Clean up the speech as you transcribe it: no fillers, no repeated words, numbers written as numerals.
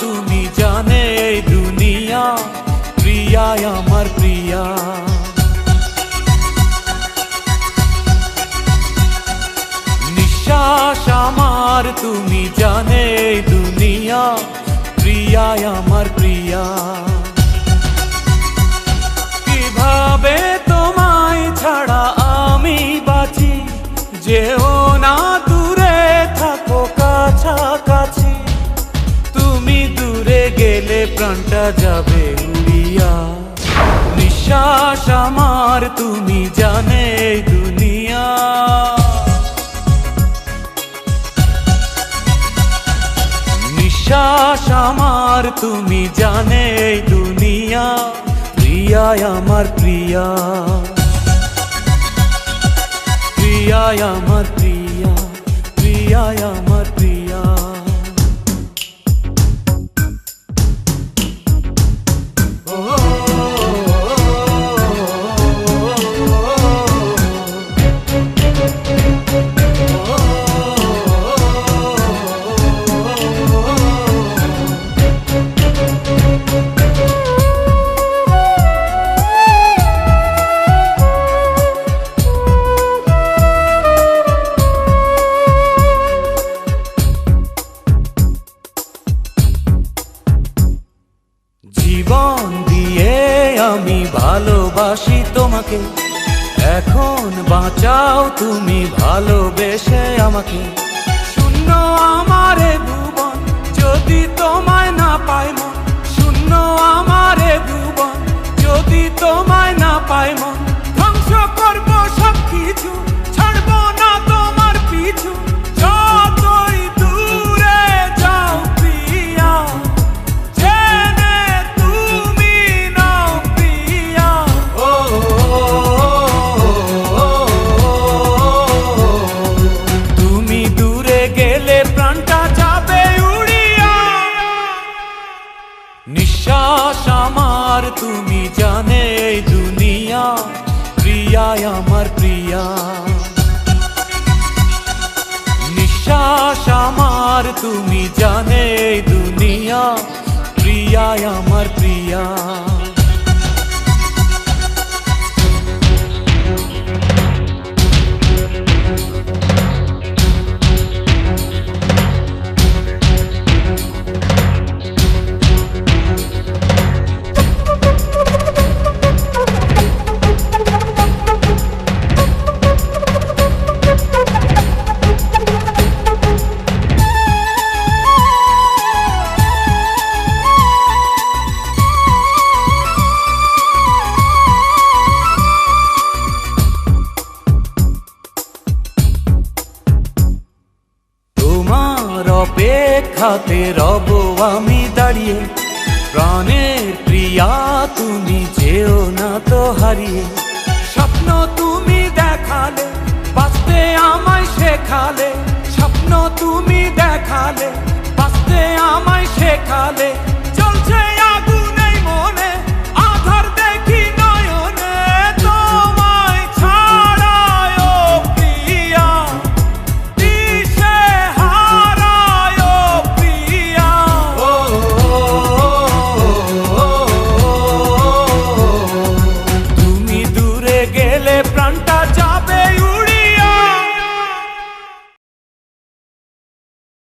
তুমি জানে এই দুনিয়া, প্রিয়া আমার প্রিয়া। নিঃশ্বাস আমার তুমি জানে এই দুনিয়া, প্রিয়া আমার প্রিয়া। কিভাবে তোমায় ছাড়া আমি বাঁচি, যেও না দূরে থাকো কাছাকাছি। তুমি দূরে গেলে প্রাণটা যাবে উড়িয়া। নিঃশ্বাস আমার তুমি জানে এই দুনিয়া। নিঃশ্বাস আমার তুমি জানে এই দুনিয়া, প্রিয়া আমার প্রিয়া। প্রিয়া আমার প্রিয়া, প্রিয়া আমার প্রিয়া। জীবন দিয়ে আমি ভালোবাসি তোমাকে, এখন বাঁচাও তুমি ভালোবেসে আমাকে। শূন্য আমারে ভুবন যদি তোমায় না পাই মন, শূন্য আমারে ভুবন যদি তোমায় না পাই মন। ধ্বংস করব সব কিছু, ছাড়বো না তোমার পিছু। যতই দূরে যাও প্রিয়া, জেনে তুমি নাও প্রিয়া। তুমি দূরে গেলে প্রাণটা যাবে উড়িয়া। নিঃশ্বাস আমার তুমি জানে এই দুনিয়া, প্রিয়া আমার প্রিয়া। নিঃশ্বাস আমার তুমি জানে এই দুনিয়া, প্রিয়া আমার প্রিয়া। অপেক্ষাতে রব আমি দাঁড়িয়ে, প্রাণের প্রিয়া তুমি যেও না তো হারিয়ে। স্বপ্ন তুমি দেখালে, বাঁচতে আমায় শেখালে। স্বপ্ন তুমি দেখালে, বাঁচতে আমায় শেখালে।